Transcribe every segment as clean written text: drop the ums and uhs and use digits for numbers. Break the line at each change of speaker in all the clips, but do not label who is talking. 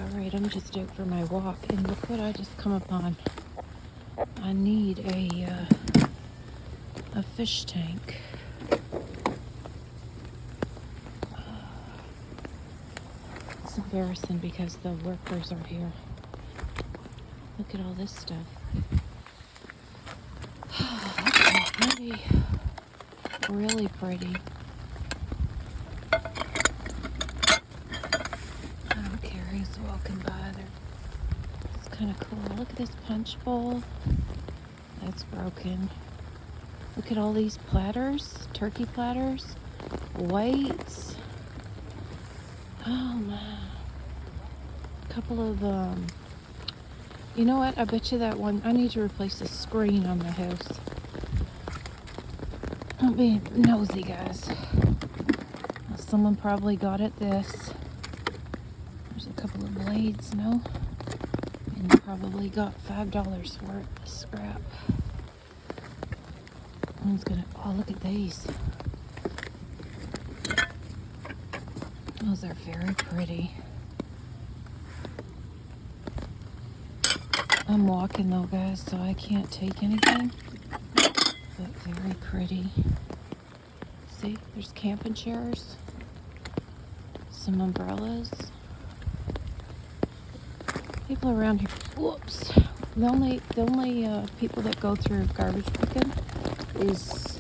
Alright, I'm just out for my walk, and look what I just come upon. I need a fish tank. It's embarrassing because the workers are here. Look at all this stuff. Pretty. Really pretty. I don't care who's walking by there. It's kind of cool. Look at this punch bowl. That's broken. Look at all these platters, turkey platters, weights. Oh man. A couple of, you know what? I bet you that one, I need to replace the screen on the house. Don't be nosy, guys. Someone probably got at this. There's a couple of blades, no? And you probably got $5 for it, the scrap. One's gonna, oh, look at these. Those are very pretty. I'm walking though, guys, so I can't take anything. But very pretty. See, there's camping chairs. Some umbrellas. People around here. Whoops. The only people that go through garbage picking is,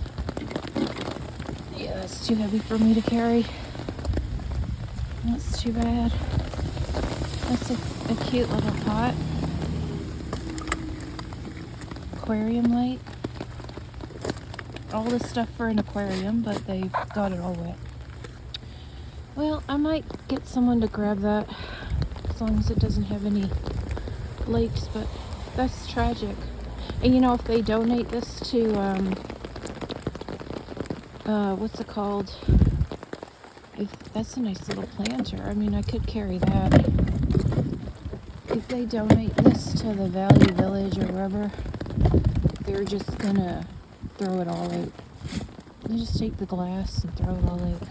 yeah, that's too heavy for me to carry. That's too bad. That's a cute little pot. Aquarium light. All this stuff for an aquarium, but they've got it all wet. Well, I might get someone to grab that as long as it doesn't have any leaks, but that's tragic. And you know, if they donate this to, what's it called? If that's a nice little planter. I mean, I could carry that. If they donate this to the Value Village or wherever, they're just gonna throw it all out. They just take the glass and throw it all out.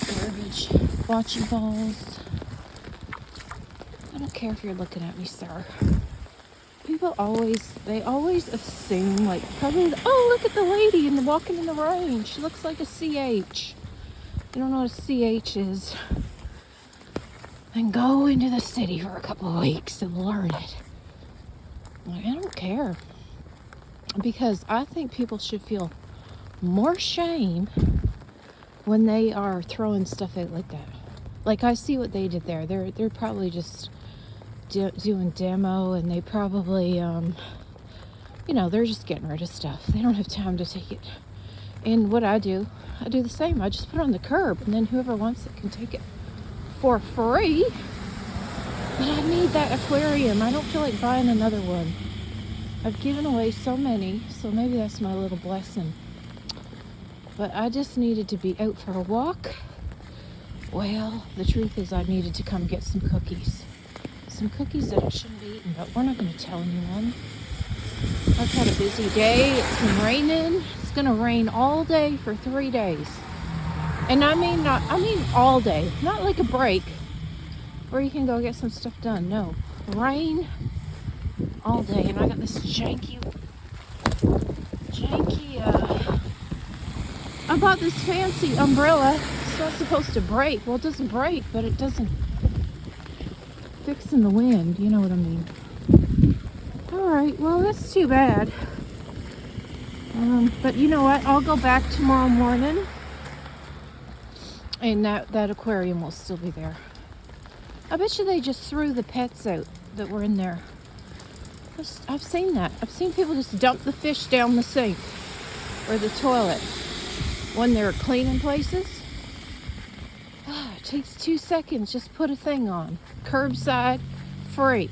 Garbage. Bocce balls. I don't care if you're looking at me, sir. People they always assume, like, probably, oh, look at the lady walking in the rain. She looks like a CH. You don't know what a CH is. Then go into the city for a couple of weeks and learn it. Like, I don't care. Because I think people should feel more shame when they are throwing stuff out like that. Like, I see what they did there. They're probably just doing demo, and they probably, you know, they're just getting rid of stuff. They don't have time to take it. And what I do the same. I just put it on the curb, and then whoever wants it can take it for free. But I need that aquarium. I don't feel like buying another one. I've given away so many, so maybe that's my little blessing. But I just needed to be out for a walk. Well, the truth is I needed to come get some cookies. Some cookies that I shouldn't be eating, but we're not going to tell anyone. I've had a busy day. It's been raining. It's going to rain all day for 3 days. And I mean all day. Not like a break where you can go get some stuff done. No. Rain all day. And I got this janky, I bought this fancy umbrella. It's not supposed to break. Well, it doesn't break, but it doesn't fix in the wind. You know what I mean. Alright, well, that's too bad. But you know what? I'll go back tomorrow morning, and that aquarium will still be there. I bet you they just threw the pets out that were in there. I've seen that. I've seen people just dump the fish down the sink or the toilet when they're cleaning places. It takes 2 seconds. Just put a thing on. Curbside, free.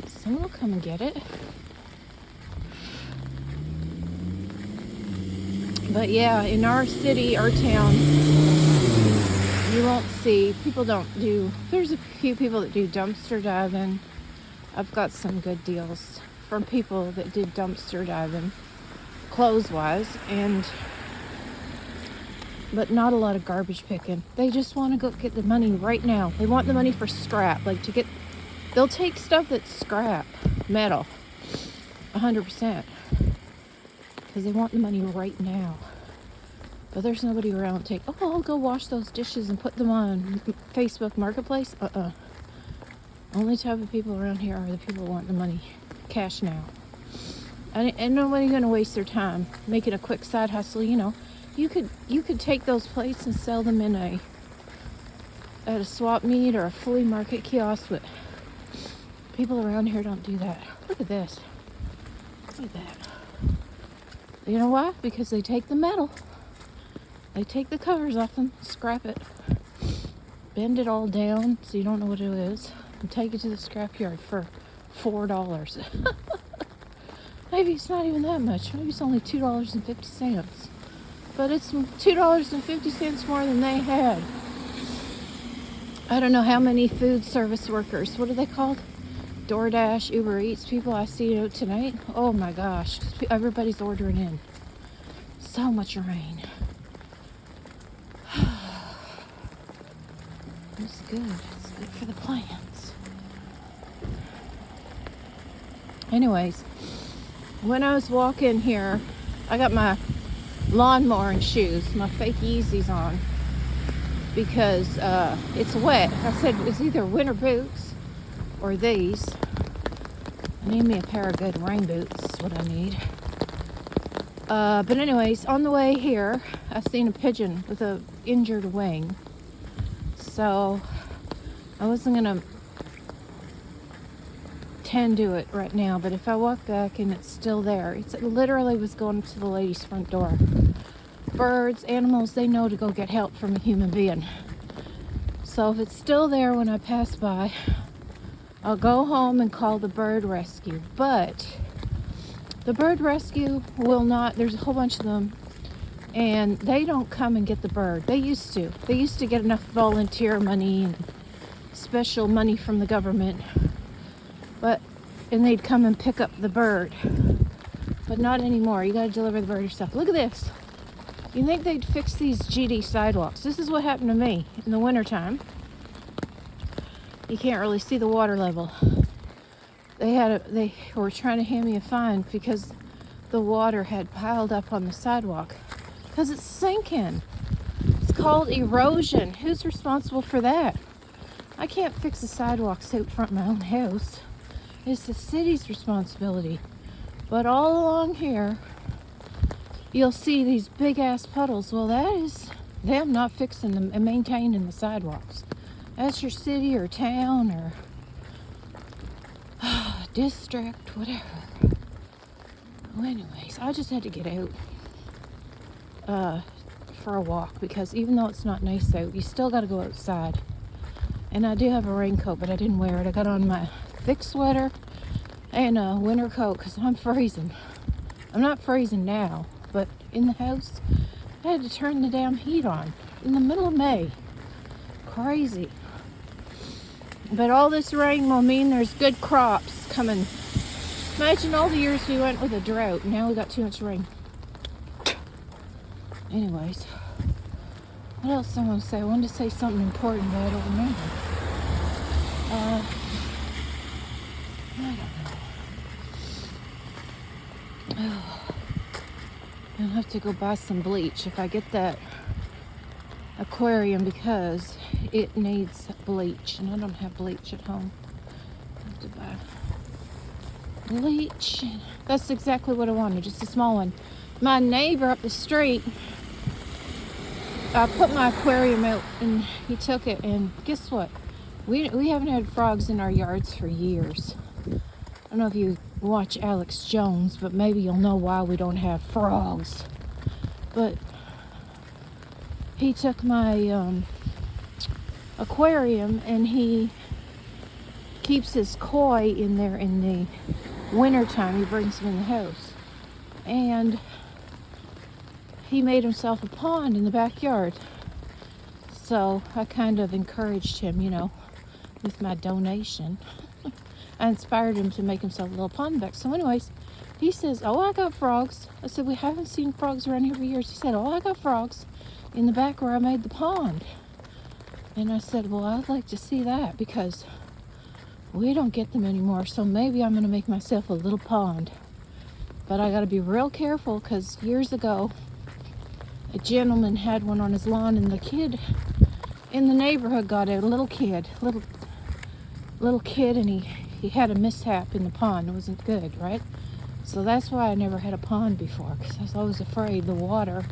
Someone will come and get it. But yeah, in our city, our town, you won't see, there's a few people that do dumpster diving. I've got some good deals from people that did dumpster diving, clothes-wise, and but not a lot of garbage picking. They just want to go get the money right now. They want the money for scrap, like to get, they'll take stuff that's scrap, metal, 100%, because they want the money right now. But there's nobody around to take, oh, I'll go wash those dishes and put them on Facebook Marketplace. Only type of people around here are the people who want the money cash now. And nobody's gonna waste their time making a quick side hustle. You know, you could take those plates and sell them at a swap meet or a flea market kiosk, but people around here don't do that. Look at this. Look at that. You know why? Because they take the metal, they take the covers off them, scrap it, bend it all down so you don't know what it is, and take it to the scrapyard for $4. Maybe it's not even that much. Maybe it's only $2.50. But it's $2.50 more than they had. I don't know how many food service workers, what are they called? DoorDash, Uber Eats people I see out tonight. Oh my gosh, everybody's ordering in. So much rain. It's good. It's good for the plants. Anyways, when I was walking here, I got my lawn mowing shoes, my fake Yeezys on, because it's wet. I said it's either winter boots or these. I need me a pair of good rain boots, is what I need. But anyways, on the way here, I seen a pigeon with a injured wing. So I wasn't gonna tend to it right now, but if I walk back and it's still there, it literally was going to the lady's front door. Birds, animals, they know to go get help from a human being. So if it's still there when I pass by, I'll go home and call the bird rescue. But the bird rescue will not, there's a whole bunch of them, and they don't come and get the bird. They used to. They used to get enough volunteer money and special money from the government, and they'd come and pick up the bird. But not anymore. You gotta deliver the bird yourself. Look at this. You think they'd fix these GD sidewalks? This is what happened to me in the wintertime. You can't really see the water level. They were trying to hand me a fine because the water had piled up on the sidewalk. Because it's sinking. It's called erosion. Who's responsible for that? I can't fix the sidewalks out front of my own house. It's the city's responsibility. But all along here, you'll see these big ass puddles. Well, that is them not fixing them and maintaining the sidewalks. That's your city or town or district, whatever. Well, anyways, I just had to get out for a walk, because even though it's not nice out, you still got to go outside. And I do have a raincoat, but I didn't wear it. I got on my thick sweater and a winter coat because I'm freezing. I'm not freezing now, but in the house, I had to turn the damn heat on in the middle of May. Crazy. But all this rain will mean there's good crops coming. Imagine all the years we went with a drought. Now we got too much rain. Anyways, what else I want to say? I wanted to say something important, but I don't remember. I don't know. I'll have to go buy some bleach if I get that aquarium, because it needs bleach, and I don't have bleach at home. I have to buy bleach. That's exactly what I wanted, just a small one. My neighbor up the street, I put my aquarium out and he took it, and guess what? We haven't had frogs in our yards for years. I don't know if you watch Alex Jones, but maybe you'll know why we don't have frogs. But he took my aquarium and he keeps his koi in there in the wintertime. He brings them in the house. And he made himself a pond in the backyard. So I kind of encouraged him, with my donation. I inspired him to make himself a little pond back. So anyways, he says, oh, I got frogs. I said, we haven't seen frogs around here for years. He said, oh, I got frogs. in the back where I made the pond. And I said, well, I'd like to see that because we don't get them anymore. So maybe I'm going to make myself a little pond. But I got to be real careful because years ago, a gentleman had one on his lawn, and the kid in the neighborhood got a little kid, and he had a mishap in the pond. It wasn't good, right? So that's why I never had a pond before, because I was always afraid the water.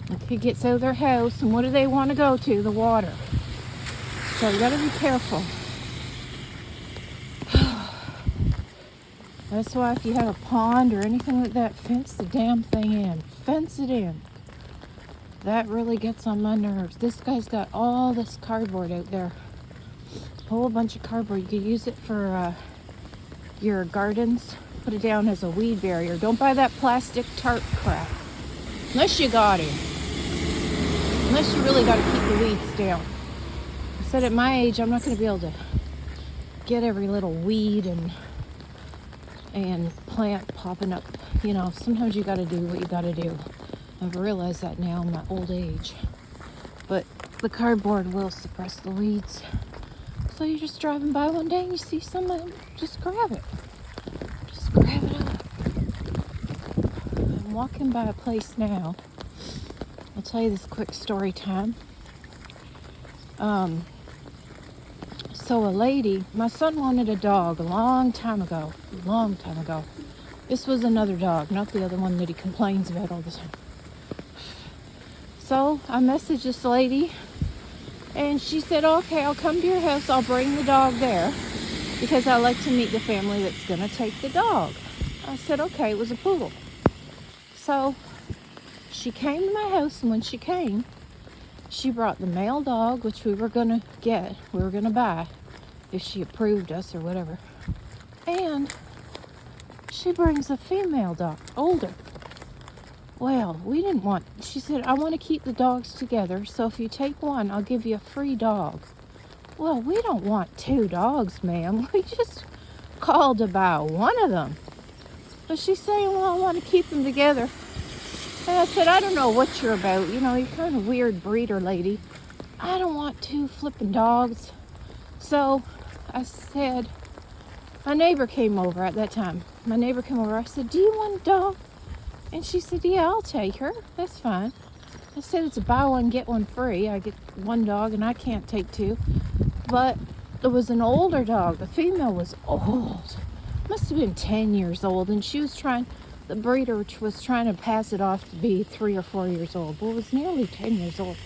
The kid gets out of their house, and what do they want to go to? The water. So you got to be careful. That's why if you have a pond or anything like that, fence the damn thing in. Fence it in. That really gets on my nerves. This guy's got all this cardboard out there. A whole bunch of cardboard. You could use it for your gardens. Put it down as a weed barrier. Don't buy that plastic tarp crap. Unless you got it. Unless you really got to keep the weeds down. I said at my age, I'm not going to be able to get every little weed and plant popping up. You know, sometimes you got to do what you got to do. I've realized that now in my old age. But the cardboard will suppress the weeds. So you're just driving by one day and you see something, just grab it. Just grab it up. I'm walking by a place now. I'll tell you this quick story time. So a lady, my son wanted a dog a long time ago. This was another dog, not the other one that he complains about all the time. So I messaged this lady, and she said, okay, I'll come to your house. I'll bring the dog there because I like to meet the family that's going to take the dog. I said, okay, it was a poodle. So she came to my house, and when she came, she brought the male dog, which we were going to buy if she approved us or whatever. And she brings a female dog, older. Well, we didn't want, she said, I want to keep the dogs together, so if you take one, I'll give you a free dog. Well, we don't want 2 dogs, ma'am. We just called to buy one of them. But she's saying, well, I want to keep them together. And I said, I don't know what you're about. You know, you're kind of a weird breeder lady. I don't want 2 flipping dogs. So I said, my neighbor came over at that time. I said, do you want a dog? And she said, yeah, I'll take her. That's fine. I said, it's a buy one, get one free. I get 1 dog and I can't take 2. But it was an older dog. The female was old. Must have been 10 years old. And she was the breeder was trying to pass it off to be 3 or 4 years old. Well, it was nearly 10 years old.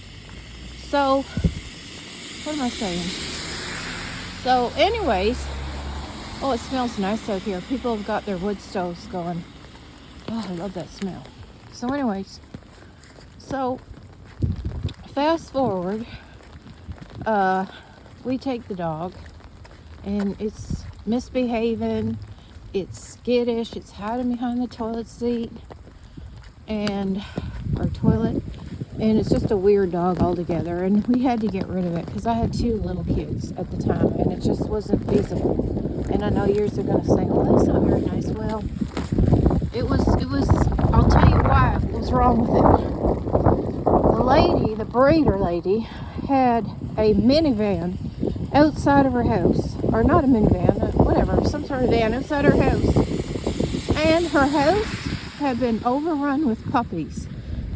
So, what am I saying? So, anyways, oh, it smells nice out here. People have got their wood stoves going. Oh, I love that smell. So anyways, fast forward, we take the dog, and it's misbehaving, it's skittish, it's hiding behind the toilet seat, or toilet, and it's just a weird dog altogether, and we had to get rid of it, because I had 2 little kids at the time, and it just wasn't feasible. And I know yours are going to say, well, that's not very nice. Well, it was, I'll tell you why it was wrong with it. The lady, the breeder lady, had a minivan outside of her house. Or not a minivan, whatever, some sort of van outside her house. And her house had been overrun with puppies.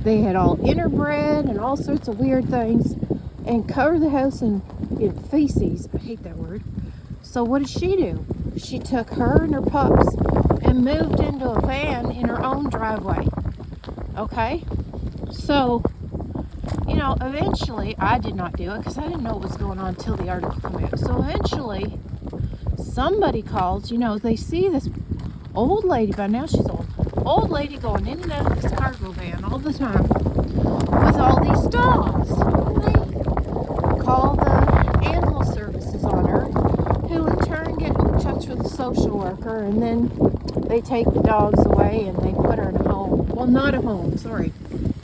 They had all interbred and all sorts of weird things, and covered the house in feces. I hate that word. So what did she do? She took her and her pups and moved into a van in her own driveway. Okay? So, you know, eventually, I did not do it because I didn't know what was going on until the article came out. So eventually, somebody called, you know, they see this old lady, by now she's old lady going in and out of this cargo van all the time with all these dogs. And they call the animal services on her, who in turn get in touch with the social worker, and then they take the dogs away and they put her in a home. Well, not a home, sorry.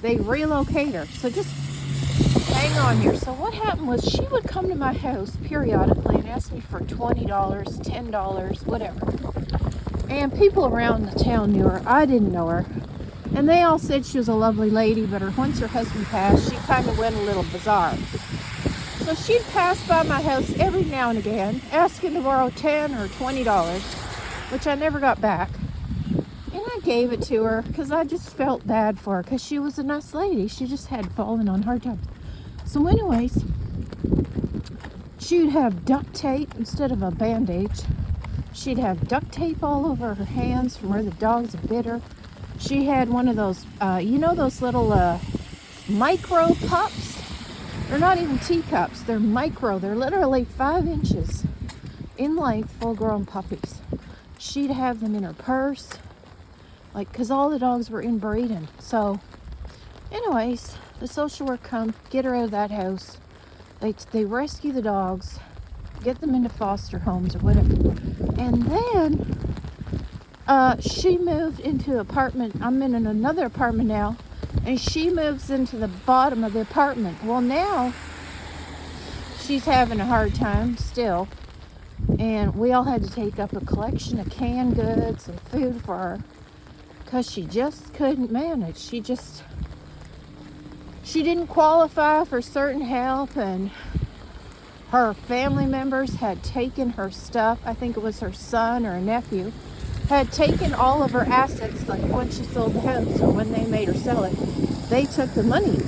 They relocate her. So just hang on here. So what happened was she would come to my house periodically and ask me for $20, $10, whatever. And people around the town knew her. I didn't know her. And they all said she was a lovely lady, but once her husband passed, she kind of went a little bizarre. So she'd pass by my house every now and again, asking to borrow $10 or $20, which I never got back. And I gave it to her because I just felt bad for her because she was a nice lady. She just had fallen on hard times. So anyways, she'd have duct tape instead of a bandage. She'd have duct tape all over her hands from where the dogs bit her. She had one of those, those little micro pups? They're not even teacups. They're micro. They're literally 5 inches in length, full-grown puppies. She'd have them in her purse, because all the dogs were inbreeding. So, anyways, the social work come, get her out of that house. They rescue the dogs, get them into foster homes or whatever. And then she moved into an apartment. I'm in another apartment now, and she moves into the bottom of the apartment. Well, now she's having a hard time still, and we all had to take up a collection of canned goods and food for her because she just couldn't manage. She didn't qualify for certain help, and her family members had taken her stuff. I think it was her son or a nephew had taken all of her assets, like when she sold the house or when they made her sell it. They took the money.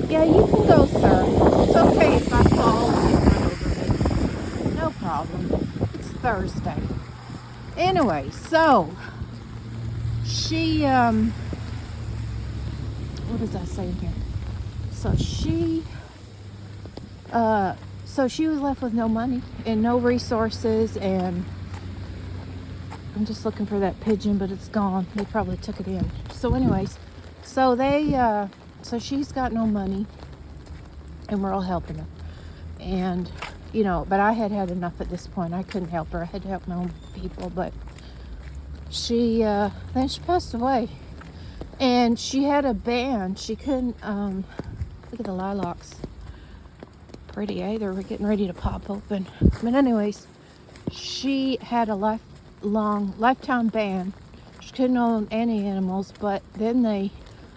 Yeah, you can go, sir. It's okay if I fall and you run over me. No problem. It's Thursday. Anyway, so she, what does that say here? So she was left with no money and no resources, and I'm just looking for that pigeon, but it's gone. They probably took it in. So anyways, so she's got no money, and we're all helping her. And, but I had enough at this point. I couldn't help her. I had to help my own people, but then she passed away. And she had a band. She couldn't, look at the lilacs. Pretty, eh? They're getting ready to pop open. But anyways, she had a lifetime ban. She couldn't own any animals, but then they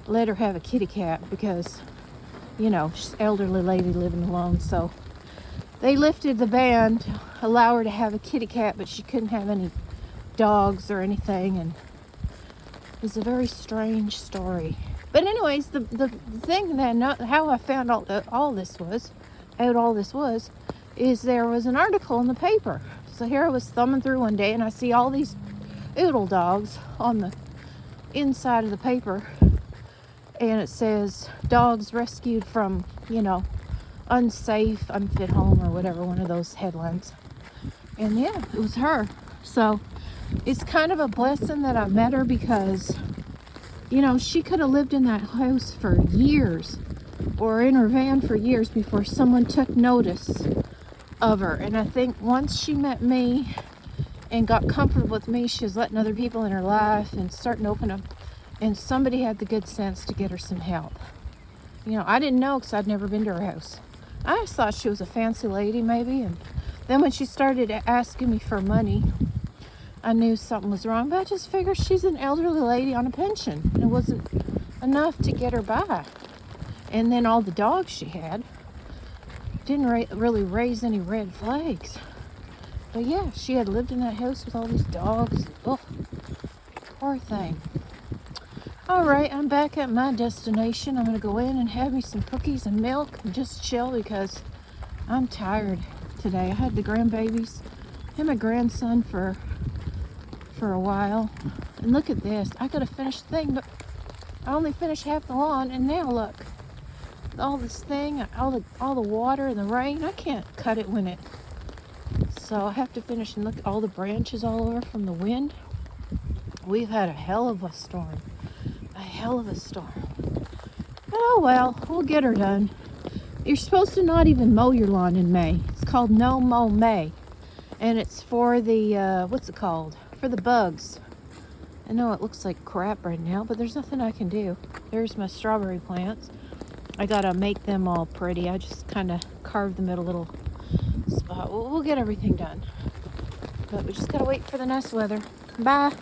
let her have a kitty cat because, she's an elderly lady living alone. So they lifted the ban to allow her to have a kitty cat, but she couldn't have any dogs or anything. And it was a very strange story. But anyways, the thing that how I found out all this was is there was an article in the paper. So here I was thumbing through one day, and I see all these oodle dogs on the inside of the paper, and it says dogs rescued from unsafe, unfit home or whatever, one of those headlines. And yeah, it was her. So it's kind of a blessing that I met her, because she could have lived in that house for years, or in her van for years, before someone took notice of her. And I think once she met me and got comfortable with me, she was letting other people in her life and starting to open up, and somebody had the good sense to get her some help. I didn't know, because I'd never been to her house. I just thought she was a fancy lady maybe, and then when she started asking me for money, I knew something was wrong. But I just figured she's an elderly lady on a pension, and it wasn't enough to get her by. And then all the dogs she had didn't really raise any red flags. But yeah, she had lived in that house with all these dogs. Oh, poor thing. All right, I'm back at my destination. I'm going to go in and have me some cookies and milk and just chill, because I'm tired today. I had the grandbabies and my grandson for a while. And look at this. I could have finished the thing, but I only finished half the lawn, and now look. All this thing, all the water and the rain, I can't cut it when it. So I have to finish, and look at all the branches all over from the wind. We've had a hell of a storm. A hell of a storm. Oh well, we'll get her done. You're supposed to not even mow your lawn in May. It's called No Mow May. And it's for the, what's it called? For the bugs. I know it looks like crap right now, but there's nothing I can do. There's my strawberry plants. I gotta make them all pretty. I just kind of carved them at a little spot. We'll get everything done. But we just gotta wait for the nice weather. Bye.